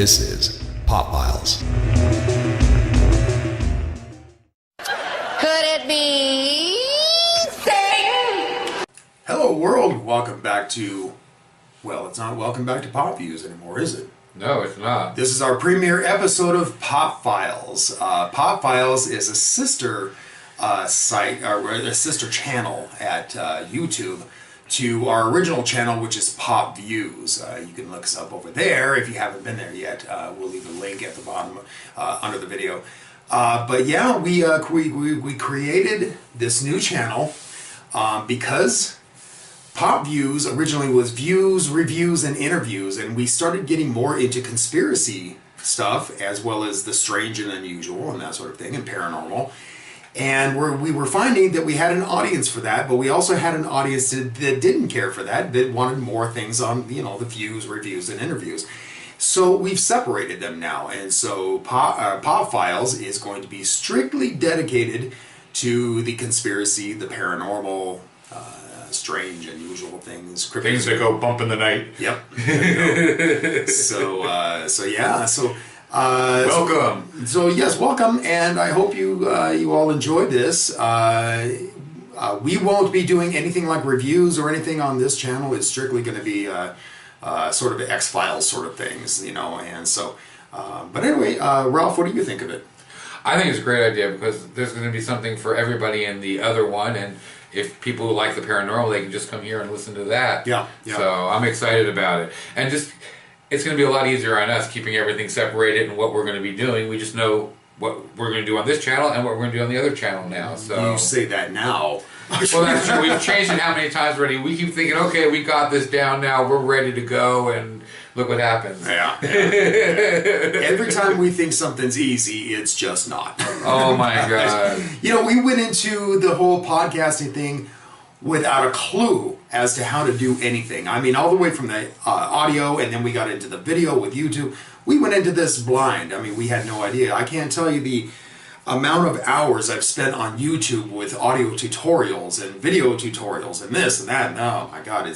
This is PopViews. Could it be Satan? Hello world, welcome back to, well, it's not welcome back to PopViews anymore, is it? No, it's not. This is our premiere episode of PopViews. PopViews is a sister site, or a sister channel at YouTube to our original channel, which is PopViews. You can look us up over there if you haven't been there yet. We'll leave a link at the bottom under the video. But yeah, we created this new channel because PopViews originally was views, reviews, and interviews, and we started getting more into conspiracy stuff as well as the strange and unusual and that sort of thing, and paranormal. And we were finding that we had an audience for that, but we also had an audience that didn't care for that wanted more things on, you know, the views, reviews, and interviews. So we've separated them now, and so PopViews is going to be strictly dedicated to the conspiracy, the paranormal, strange, unusual things. Things that go bump in the night. Yep. So welcome. So yes, welcome, and I hope you all enjoyed this. We won't be doing anything like reviews or anything on this channel. It's strictly going to be sort of X-Files sort of things, you know. And so, but anyway, Ralph, what do you think of it? I think it's a great idea because there's going to be something for everybody in the other one, and if people like the paranormal, they can just come here and listen to that. Yeah. So I'm excited about it, and just it's going to be a lot easier on us keeping everything separated and what we're going to be doing. We just know what we're going to do on this channel and what we're going to do on the other channel now. So you say that now. Well, that's true. We've changed it how many times already? We keep thinking, okay, we got this down now. We're ready to go, and look what happens. Yeah. Every time we think something's easy, it's just not. Oh my God. You know, we went into the whole podcasting thing without a clue as to how to do anything. I mean, all the way from the audio, and then we got into the video with YouTube. We went into this blind. I mean, we had no idea. I can't tell you the amount of hours I've spent on YouTube with audio tutorials and video tutorials and this and that. And oh my God,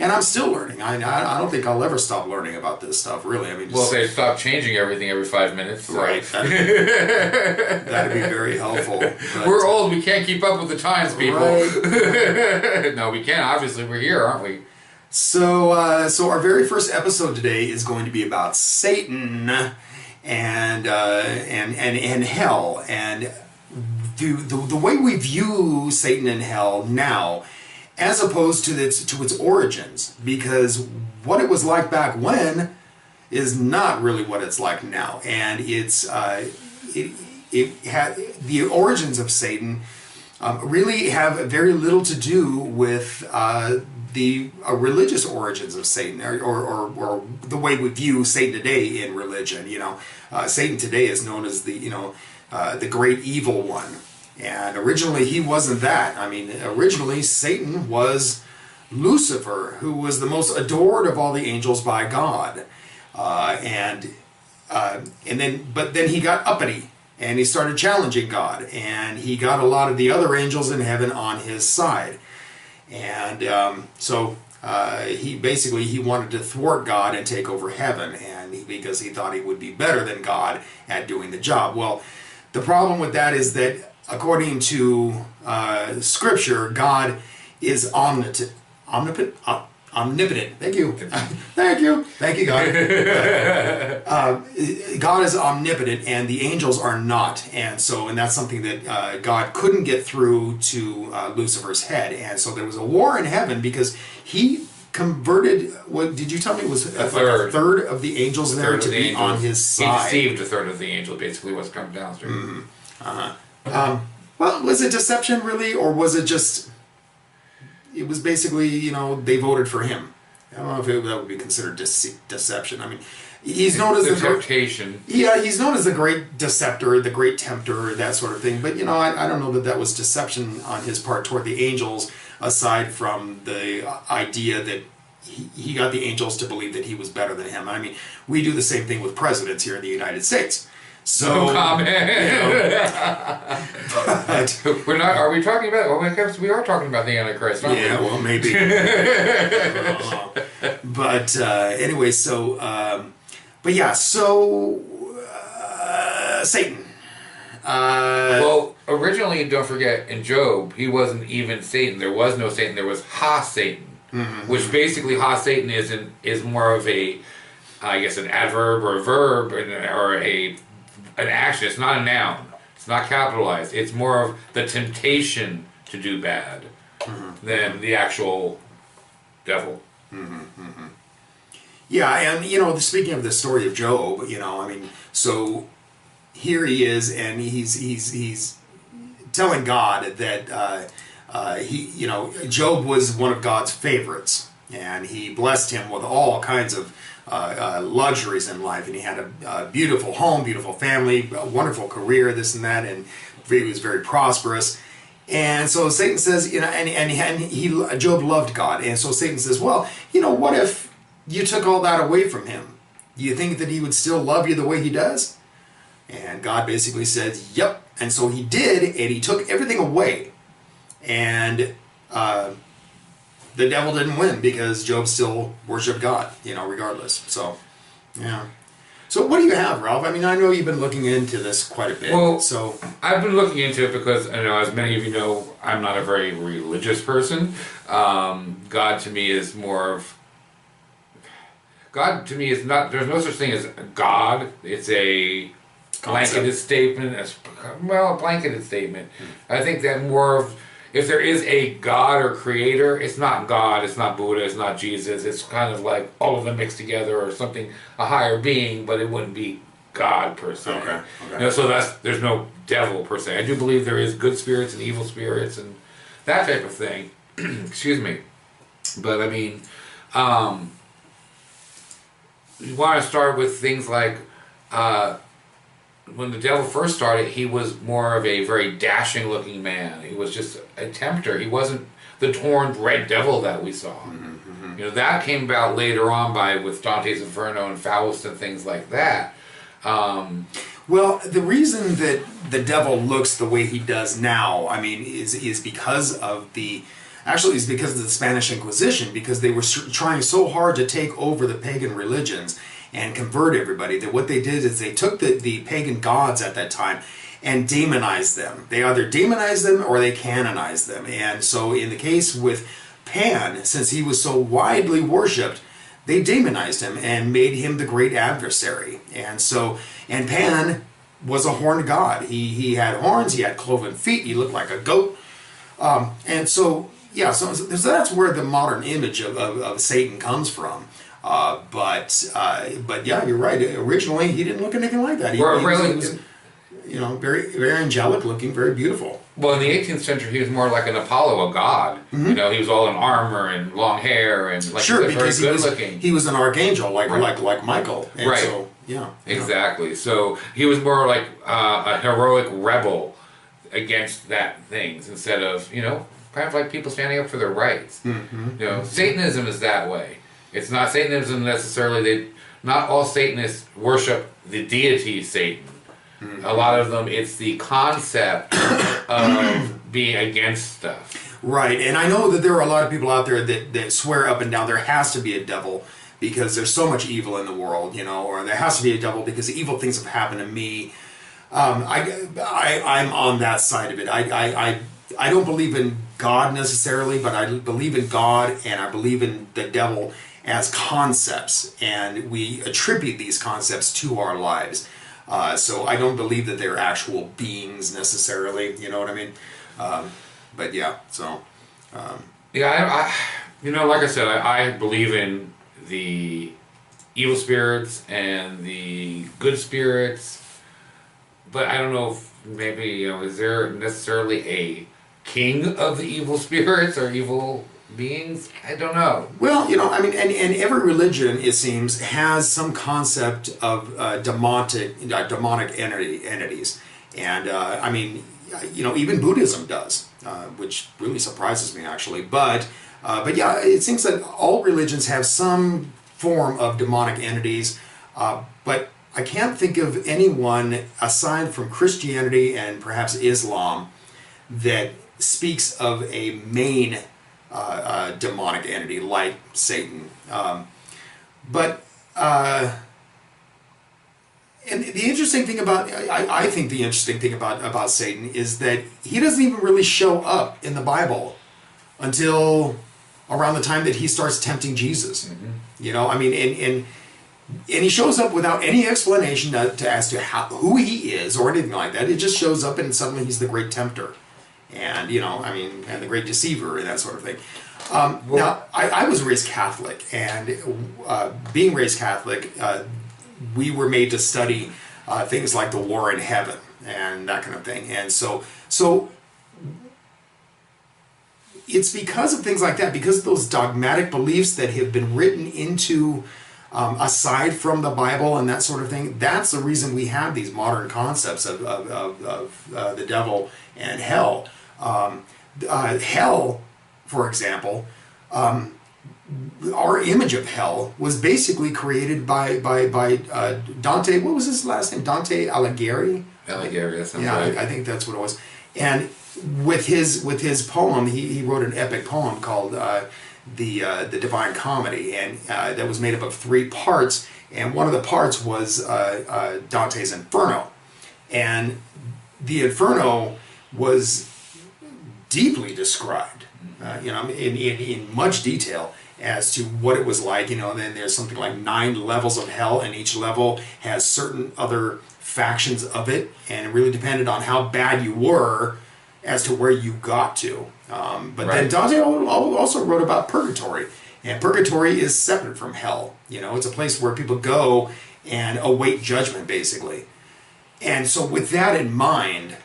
and I'm still learning. I don't think I'll ever stop learning about this stuff, really. I mean, well, they stop changing everything every 5 minutes. So. Right. That'd be very helpful. But, we're old. We can't keep up with the times, people. Right. No, we can't. Obviously, we're here, aren't we? So our very first episode today is going to be about Satan and hell, and the way we view Satan and hell now, as opposed to its origins, because what it was like back when is not really what it's like now, and it had the origins of Satan really have very little to do with the religious origins of Satan, or the way we view Satan today in religion. You know, Satan today is known as the great evil one, and originally he wasn't that. I mean, originally Satan was Lucifer, who was the most adored of all the angels by God, but then he got uppity. And he started challenging God, and he got a lot of the other angels in heaven on his side. And so he wanted to thwart God and take over heaven, because he thought he would be better than God at doing the job. Well, the problem with that is that according to Scripture, God is omnipotent. Thank you. Thank you, God. God is omnipotent, and the angels are not. And that's something that God couldn't get through to Lucifer's head. And so there was a war in heaven because he converted, what did you tell me, it was a third of the angels there to be on his side. He deceived a third of the angels, basically, what's coming down through. Well, was it deception, really, or was it just... It was basically, you know, they voted for him. I don't know if that would be considered deception. I mean, he's known as temptation. He's known as the great deceptor, the great tempter, that sort of thing. But, you know, I don't know that was deception on his part toward the angels, aside from the idea that he got the angels to believe that he was better than him. I mean, we do the same thing with presidents here in the United States. So, no comment. We're not. Are we talking about? Well, I guess we are talking about the Antichrist, aren't we? Yeah, well, maybe. But anyway, so But yeah, so Satan. Well, originally, don't forget, in Job, he wasn't even Satan. There was no Satan. There was Ha-Satan, which basically Ha-Satan is more of a, I guess, an adverb or a verb or an action. It's not a noun. It's not capitalized. It's more of the temptation to do bad than the actual devil. Yeah, and speaking of the story of Job, so here he is, and he's telling God that Job was one of God's favorites, and he blessed him with all kinds of luxuries in life, and he had a beautiful home, beautiful family, a wonderful career, this and that, and he was very prosperous. And so Satan says, and Job loved God, and so Satan says, well, what if you took all that away from him? Do you think that he would still love you the way he does? And God basically says, yep. And so he did, and he took everything away. And the devil didn't win because Job still worshiped God, regardless. So, yeah. So what do you have, Ralph? I know you've been looking into this quite a bit. Well, so I've been looking into it because, as many of you know, I'm not a very religious person. God to me is not, there's no such thing as God. It's a blanketed statement. A blanketed statement. I think that more of, if there is a God or creator, it's not God, it's not Buddha, it's not Jesus. It's kind of like all of them mixed together or something, a higher being, but it wouldn't be God per se. Okay. So there's no devil per se. I do believe there is good spirits and evil spirits and that type of thing. Excuse me. But you want to start with things like when the devil first started, he was more of a very dashing looking man. He was just a tempter. He wasn't the horned red devil that we saw. That came about later on with Dante's Inferno and Faust and things like that. Well, the reason that the devil looks the way he does now, is because of the Spanish Inquisition, because they were trying so hard to take over the pagan religions and convert everybody, that what they did is they took the pagan gods at that time and demonized them. They either demonized them or they canonized them. And so in the case with Pan, since he was so widely worshipped, they demonized him and made him the great adversary. And Pan was a horned god. He had horns, he had cloven feet, he looked like a goat. So that's where the modern image of Satan comes from. But yeah, you're right. Originally, he didn't look anything like that. He was very, very angelic looking, very beautiful. Well, in the 18th century, he was more like an Apollo, a god. He was all in armor and long hair and very good looking. He was an archangel, like Michael. And right. So, yeah. Exactly. So he was more like a heroic rebel against that things instead of kind of like people standing up for their rights. Satanism is that way. It's not Satanism necessarily. Not all Satanists worship the deity Satan. A lot of them, it's the concept of being against stuff. Right, and I know that there are a lot of people out there that swear up and down there has to be a devil because there's so much evil in the world, or there has to be a devil because evil things have happened to me. I'm on that side of it. I don't believe in God necessarily, but I believe in God and I believe in the devil as concepts, and we attribute these concepts to our lives. So I don't believe that they're actual beings necessarily, you know what I mean? But yeah, so... I like I said, I believe in the evil spirits and the good spirits, but I don't know if maybe, is there necessarily a king of the evil spirits or evil beings? I don't know. Well, and every religion, it seems, has some concept of demonic entities. And, even Buddhism does, which really surprises me, actually. But yeah, it seems that all religions have some form of demonic entities. But I can't think of anyone, aside from Christianity and perhaps Islam, that speaks of a main demonic entity like Satan. But And the interesting thing about, I think the interesting thing about Satan is that he doesn't even really show up in the Bible until around the time that he starts tempting Jesus. You know, I mean, and he shows up without any explanation as to who he is or anything like that. It just shows up and suddenly he's the great tempter. And, you know, I mean, and the great deceiver and that sort of thing. Now, I was raised Catholic, and being raised Catholic, we were made to study things like the war in heaven and that kind of thing. And so it's because of things like that, because of those dogmatic beliefs that have been written into, aside from the Bible and that sort of thing, that's the reason we have these modern concepts of the devil and hell. Hell, for example, our image of hell was basically created by Dante. What was his last name? Dante Alighieri. Alighieri, that sounds yeah, right. I think that's what it was. And with his poem, he wrote an epic poem called the Divine Comedy, and that was made up of 3 parts. And one of the parts was Dante's Inferno, and the Inferno was deeply described, you know, in much detail as to what it was like. You know, and then there's something like 9 levels of hell, and each level has certain other factions of it, and it really depended on how bad you were as to where you got to. But then Dante also wrote about purgatory, and purgatory is separate from hell. You know, it's a place where people go and await judgment, basically. And so with that in mind,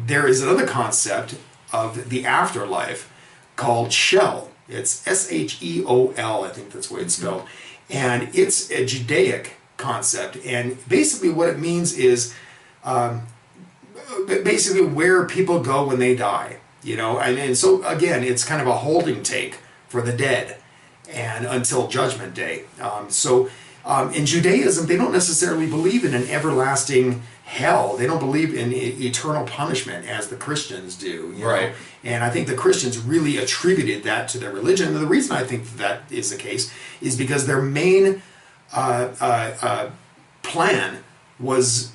there is another concept of the afterlife called Sheol. It's S-H-E-O-L, I think that's the way it's spelled. And it's a Judaic concept. And basically what it means is basically where people go when they die. You know, and so again, it's kind of a holding take for the dead and until Judgment Day. In Judaism, they don't necessarily believe in an everlasting hell. They don't believe in eternal punishment as the Christians do. You know? And I think the Christians really attributed that to their religion. And the reason I think that is the case is because their main plan was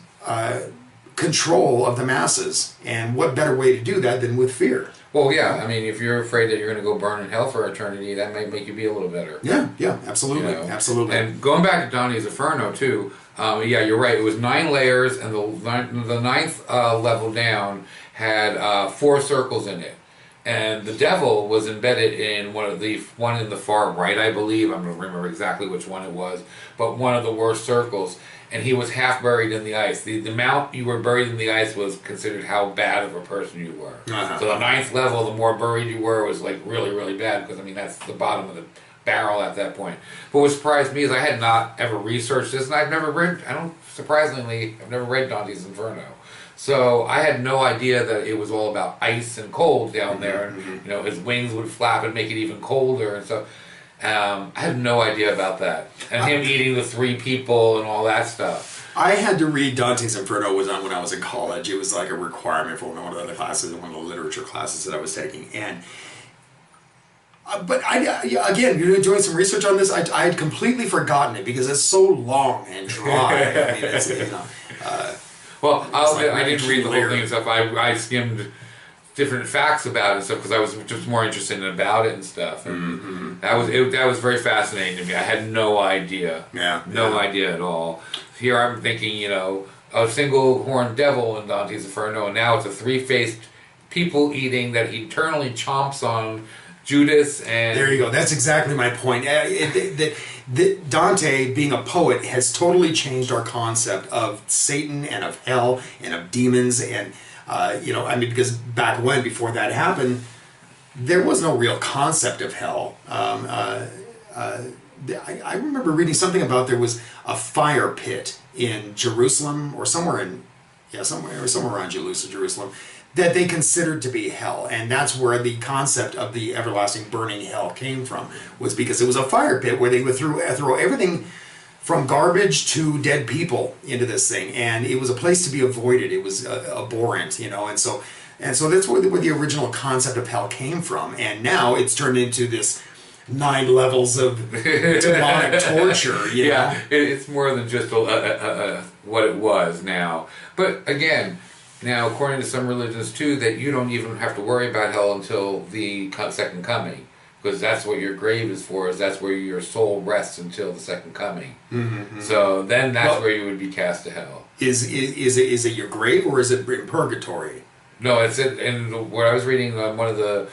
control of the masses. And what better way to do that than with fear? Well, yeah. I mean, if you're afraid that you're going to go burn in hell for eternity, that might make you be a little better. Yeah, absolutely, you know? Absolutely. And going back to Dante's Inferno too, yeah, you're right. It was 9 layers, and the 9th level down had 4 circles in it, and the devil was embedded in one in the far right, I believe. I don't remember exactly which one it was, but one of the worst circles. And he was half buried in the ice. The amount you were buried in the ice was considered how bad of a person you were. So the 9th level, the more buried you were, was like really, really bad, because I mean that's the bottom of the barrel at that point. But what surprised me is I had not ever researched this, and I've never read. Surprisingly, I've never read Dante's Inferno. So I had no idea that it was all about ice and cold down there, and you know his wings would flap and make it even colder and stuff. I had no idea about that. And him eating the 3 people and all that stuff. I had to read Dante's Inferno when I was in college. It was like a requirement for one of the other classes, one of the literature classes that I was taking. And but again, you're doing some research on this. I had completely forgotten it because it's so long and dry. I mean, it's, you know. Well, I didn't read the whole thing and stuff. I skimmed different facts about it and stuff because I was just more interested about it and stuff. And that was very fascinating to me. I had no idea. No idea at all. Here I'm thinking, you know, a single horned devil in Dante's Inferno, and now it's a 3-faced people eating that eternally chomps on Judas. And there you go. That's exactly my point. Dante, being a poet, has totally changed our concept of Satan and of hell and of demons. And you know, I mean, because back when, before that happened, there was no real concept of hell. I remember reading something about there was a fire pit in Jerusalem or somewhere around Jerusalem that they considered to be hell, and that's where the concept of the everlasting burning hell came from, was because it was a fire pit where they would throw everything from garbage to dead people into this thing, and it was a place to be avoided. It was abhorrent, you know, and so that's where the original concept of hell came from. And now it's turned into this 9 levels of demonic torture. You know? It's more than just what it was now. But again, now according to some religions too, that you don't even have to worry about hell until the second coming, because that's what your grave is for. Is that's where your soul rests until the second coming. Mm-hmm. So then that's where you would be cast to hell. Is it your grave, or is it in purgatory? No, it's in what I was reading on one of the.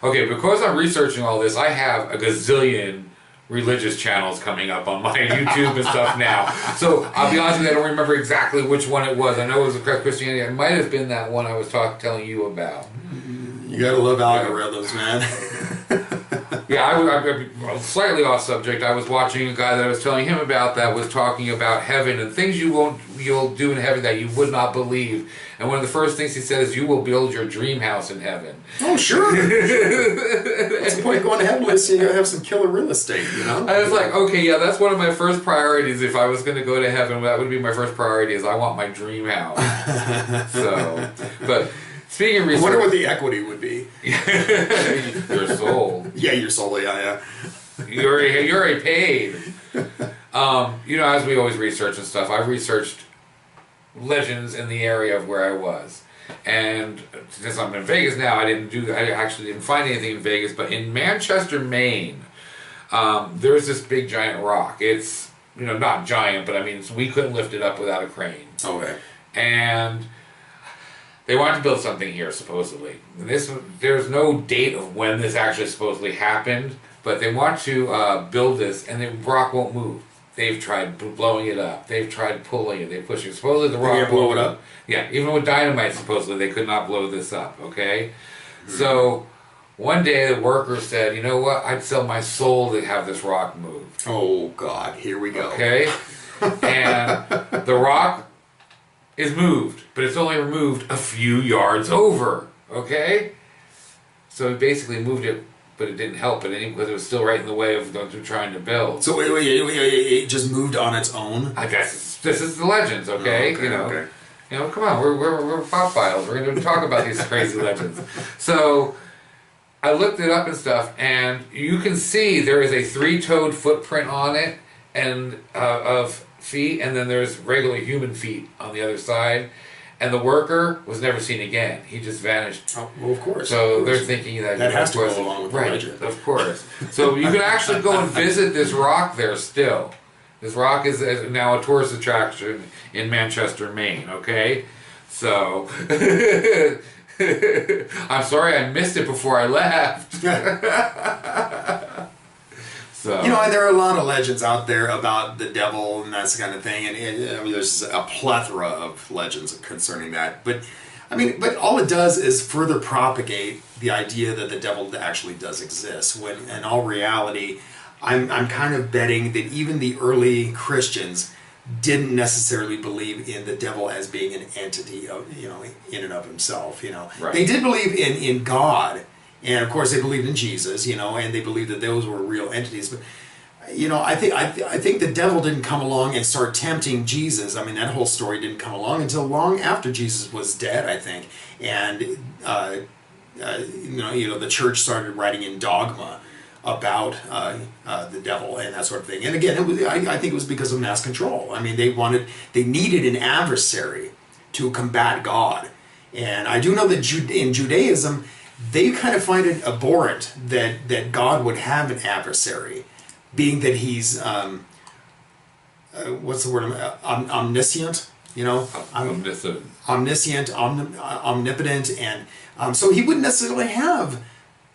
Okay, because I'm researching all this, I have a gazillion religious channels coming up on my YouTube and stuff now. So I'll be honest with you, I don't remember exactly which one it was. I know it was the Correct Christianity. It might have been that one I was telling you about. You gotta love algorithms, man. Yeah, I'm slightly off subject. I was watching a guy that I was telling him about that was talking about heaven and things you'll do in heaven that you would not believe. And one of the first things he said is, you will build your dream house in heaven. Oh, sure. What's the point of going to heaven unless you have some killer real estate, you know? I was like, okay, yeah, that's one of my first priorities. If I was going to go to heaven, that would be my first priority, is I want my dream house. So, but speaking of research... I wonder what the equity would be. Your soul. Yeah, your soul, yeah. You're already paid. As we always research and stuff, I've researched legends in the area of where I was, and since I'm in Vegas now, I actually didn't find anything in Vegas, but in Manchester, Maine, there's this big giant rock. It's not giant, but I mean we couldn't lift it up without a crane. Okay. And they wanted to build something here supposedly. There's no date of when this actually supposedly happened, but they want to build this, and the rock won't move. They've tried blowing it up. They've tried pulling it. They're pushing. Supposedly the rock can't blow it up? Yeah, even with dynamite, supposedly they could not blow this up, okay? So one day the workers said, you know what, I'd sell my soul to have this rock moved. Oh, God, here we go. Okay? And the rock is moved, but it's only removed a few yards over, okay? So he basically moved it, but it didn't help it because it was still right in the way of what they're trying to build. So wait, it just moved on its own? I guess this is the legends, okay? Okay. Come on, we're pop files. We're going to talk about these crazy legends. So I looked it up and stuff, and you can see there is a 3-toed footprint on it, and of feet, and then there's regular human feet on the other side. And the worker was never seen again. He just vanished. Oh, well, of course. So they're thinking that has to go along with the legend. Of course. So you can actually go and visit this rock there still. This rock is now a tourist attraction in Manchester, Maine. Okay, so I'm sorry I missed it before I left. So. There are a lot of legends out there about the devil and that kind of thing, and there's a plethora of legends concerning that. But all it does is further propagate the idea that the devil actually does exist. When in all reality, I'm kind of betting that even the early Christians didn't necessarily believe in the devil as being an entity, in and of himself. Right. They did believe in God. And of course, they believed in Jesus, and they believed that those were real entities. But I think the devil didn't come along and start tempting Jesus. I mean, that whole story didn't come along until long after Jesus was dead, I think. And the church started writing in dogma about the devil and that sort of thing. And again, I think it was because of mass control. I mean, they needed an adversary to combat God. And I do know that in Judaism, they kind of find it abhorrent that God would have an adversary, being that he's what's the word? Omniscient, omniscient, omnipotent, and so he wouldn't necessarily have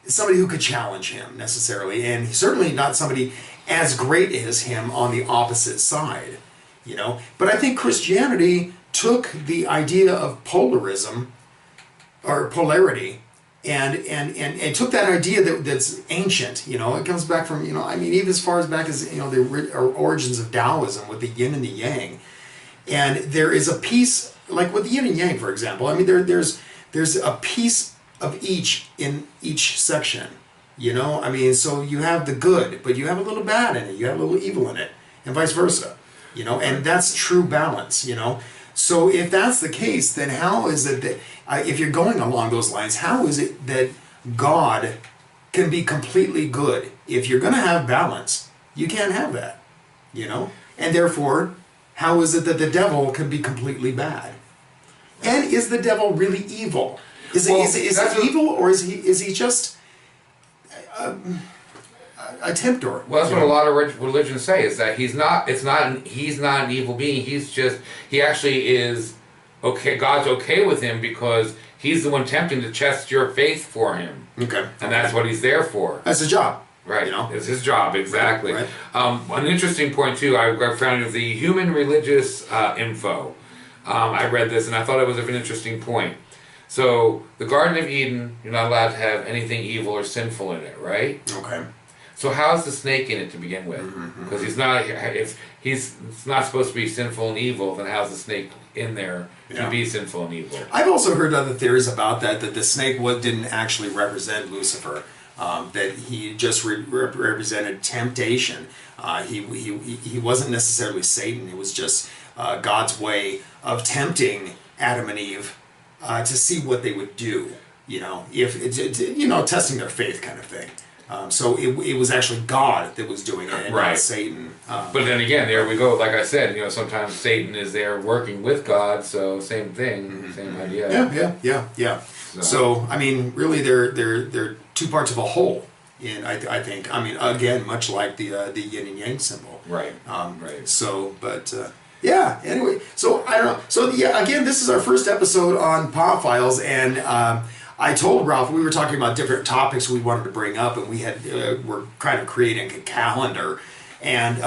somebody who could challenge him necessarily, and certainly not somebody as great as him on the opposite side, But I think Christianity took the idea of polarism or polarity. And took that idea that's ancient, it comes back from, even as far as back as, the origins of Taoism with the yin and the yang. And there is a piece, like with the yin and yang, for example, there's a piece of each in each section, so you have the good, but you have a little bad in it, you have a little evil in it, and vice versa, and that's true balance, So if that's the case, then how is it that, if you're going along those lines, how is it that God can be completely good. If you're going to have balance, you can't have that, you know? And therefore, how is it that the devil can be completely bad? And is the devil really evil? Is he evil, or is he just a tempter? Well, that's what a lot of religions say, is that he's not an evil being. He actually is okay. God's okay with him because he's the one tempting to test your faith for him. Okay. And that's what he's there for. That's his job. Right. You know? It's his job, exactly. Right. An interesting point, too, I found of the Human Religious Info. I read this, and I thought it was an interesting point. So, the Garden of Eden, you're not allowed to have anything evil or sinful in it, right? Okay. So how's the snake in it to begin with? Because he's not, if he's not supposed to be sinful and evil, then how's the snake in there to be sinful and evil? I've also heard other theories about that the snake didn't actually represent Lucifer, that he just represented temptation. He wasn't necessarily Satan. It was just God's way of tempting Adam and Eve to see what they would do. You know, testing their faith kind of thing. So it was actually God that was doing it, and not Satan. But then again, there we go. Like I said, sometimes Satan is there working with God, so same thing, same idea. Yeah. So I mean, really, they're two parts of a whole. I think. I mean, again, much like the yin and yang symbol. Right. Right. So, but. Yeah. Anyway, so I don't know. So again, this is our first episode on Pop Files, and I told Ralph we were talking about different topics we wanted to bring up, and we're kind of creating a calendar, and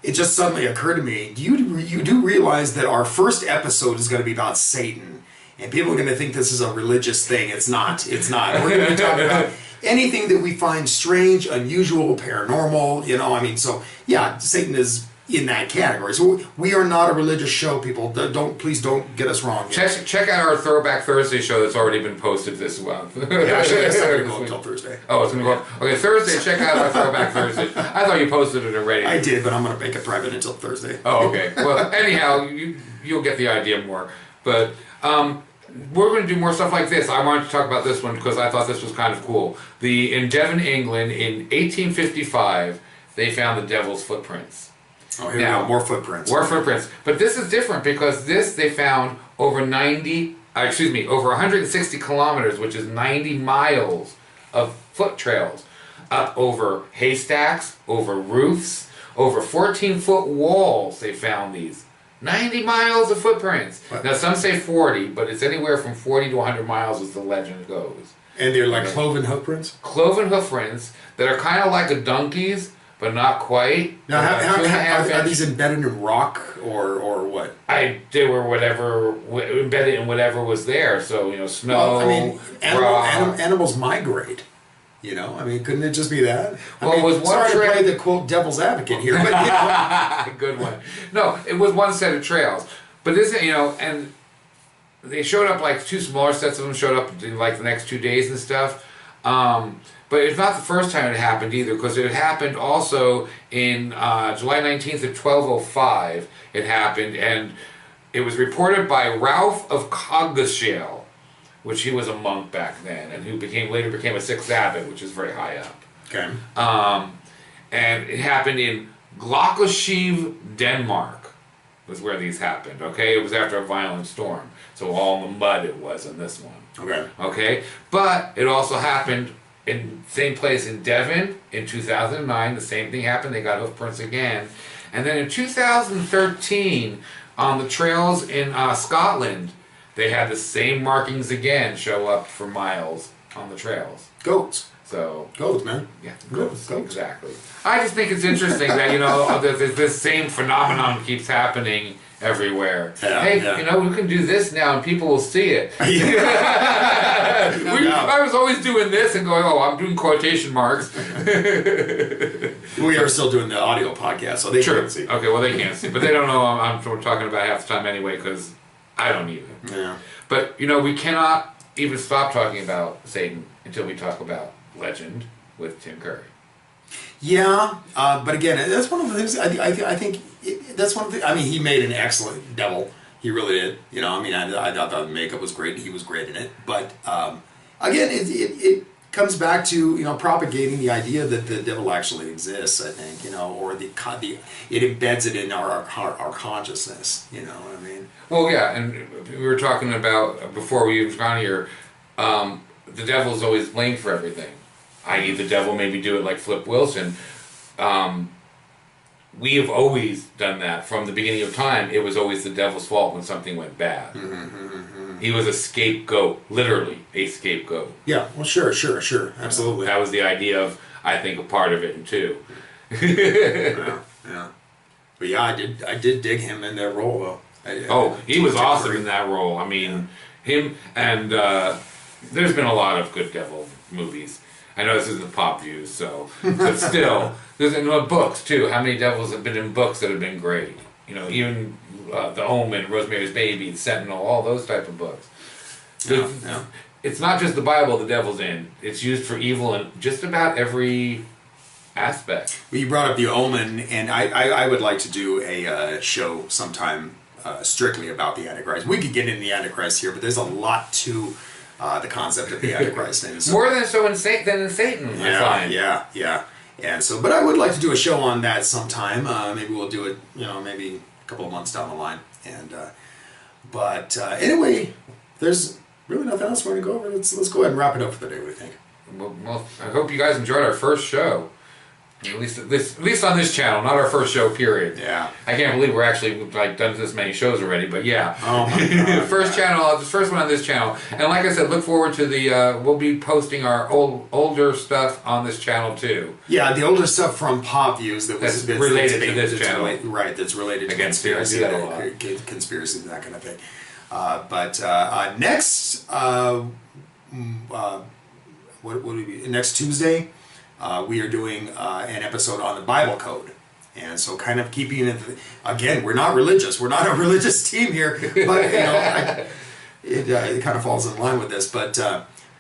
it just suddenly occurred to me: you do realize that our first episode is going to be about Satan, and people are going to think this is a religious thing. It's not. It's not. We're going to be talking about anything that we find strange, unusual, paranormal. So yeah, Satan is in that category. So we are not a religious show, people. Please don't get us wrong. Check out our Throwback Thursday show that's already been posted this month. Actually, it's not going to go until Thursday. Oh, it's going to go. Okay, Thursday. Check out our Throwback Thursday. I thought you posted it already. I did, but I'm going to make it private until Thursday. Oh, okay. Well, anyhow, you'll get the idea more. But we're going to do more stuff like this. I wanted to talk about this one because I thought this was kind of cool. In Devon, England, in 1855, they found the devil's footprints. Oh, here we go. More footprints. More footprints. But this is different because they found over 160 kilometers, which is 90 miles of foot trails, up over haystacks, over roofs, over 14-foot walls. They found these 90 miles of footprints. What? Now some say 40, but it's anywhere from 40 to 100 miles as the legend goes. And they're like cloven hoofprints? Cloven hoofprints that are kind of like a donkey's, but not quite. Now, are these embedded in rock or what? They were embedded in whatever was there. So snow. Well, animals migrate. Couldn't it just be that? It was one. Sorry to play the quote devil's advocate here, but good one. No, it was one set of trails, but this, and they showed up like two smaller sets of them showed up in like the next 2 days and stuff. But it's not the first time it happened either, because it happened also in July 19th of 1205. It happened, and it was reported by Ralph of Coggeshall, which he was a monk back then, and who later became a sixth abbot, which is very high up. Okay. And it happened in Glockershev, Denmark, was where these happened. Okay, it was after a violent storm, so all in the mud it was in this one. Okay. Okay, but it also happened in the same place in Devon in 2009. The same thing happened. They got hoofprints again. And then in 2013, on the trails in Scotland, they had the same markings again show up for miles on the trails. Goats. So goats, man. Yeah, goats. Exactly. I just think it's interesting that that this same phenomenon keeps happening everywhere. Yeah, hey, we can do this now and people will see it. I was always doing this and going, I'm doing quotation marks. We are still doing the audio podcast, so they can't see. Okay, well, they can't see. But they don't know I'm talking about half the time anyway, because I don't either. Yeah. But, we cannot even stop talking about Satan until we talk about Legend with Tim Curry. Yeah, but again, that's one of the things. I think that's one of the. He made an excellent devil. He really did. I thought the makeup was great. He was great in it. But again, comes back to propagating the idea that the devil actually exists. I think or it embeds it in our consciousness. You know what I mean? Well, yeah, and we were talking about before we even got here. The devil is always blamed for everything. I.e., the devil made me do it like Flip Wilson. We have always done that from the beginning of time. It was always the devil's fault when something went bad. He was a scapegoat, literally a scapegoat. Yeah, well, sure, absolutely. That was the idea of, I think, a part of it too. Yeah. But yeah, I did dig him in that role though. He was awesome in that role. I mean, him and there's been a lot of good devil movies. I know this isn't PopViews, but still, there's in books too. How many devils have been in books that have been great? Even The Omen, Rosemary's Baby, The Sentinel, all those type of books. Yeah. It's not just the Bible the devil's in. It's used for evil in just about every aspect. Well, you brought up The Omen, and I would like to do a show sometime strictly about the Antichrist. We could get into the Antichrist here, but there's a lot to the concept of the Antichrist. And so, more than in Satan, I find. Yeah. And so, but I would like to do a show on that sometime. Maybe we'll do it, maybe a couple of months down the line. And but anyway, there's really nothing else we're going to go over. Let's go ahead and wrap it up for the day. What do you think? Well, I hope you guys enjoyed our first show. At least on this channel, not our first show, period. Yeah. I can't believe we're actually done this many shows already, but yeah. Oh my God. The first one on this channel. And like I said, look forward to we'll be posting our older stuff on this channel too. Yeah, the older stuff from PopViews that's related to this channel. Right, that's related to conspiracy, conspiracy, that kind of thing. But next, what would it be? Next Tuesday, we are doing an episode on the Bible Code. And so kind of keeping it, again, we're not religious. We're not a religious team here. But, it kind of falls in line with this. But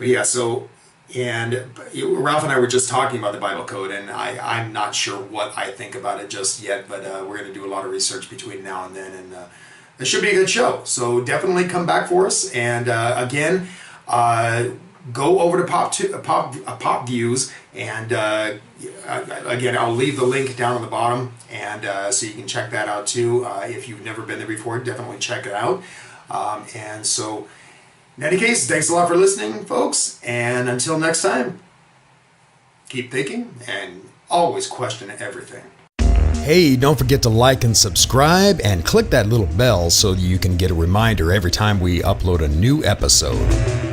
yeah, so, and Ralph and I were just talking about the Bible Code, and I'm not sure what I think about it just yet, but we're going to do a lot of research between now and then, and it should be a good show. So definitely come back for us. And again, go over to PopViews, and again, I'll leave the link down on the bottom, and so you can check that out too. If you've never been there before, definitely check it out. And so, in any case, thanks a lot for listening, folks, and until next time, keep thinking and always question everything. Hey, don't forget to like and subscribe and click that little bell so you can get a reminder every time we upload a new episode.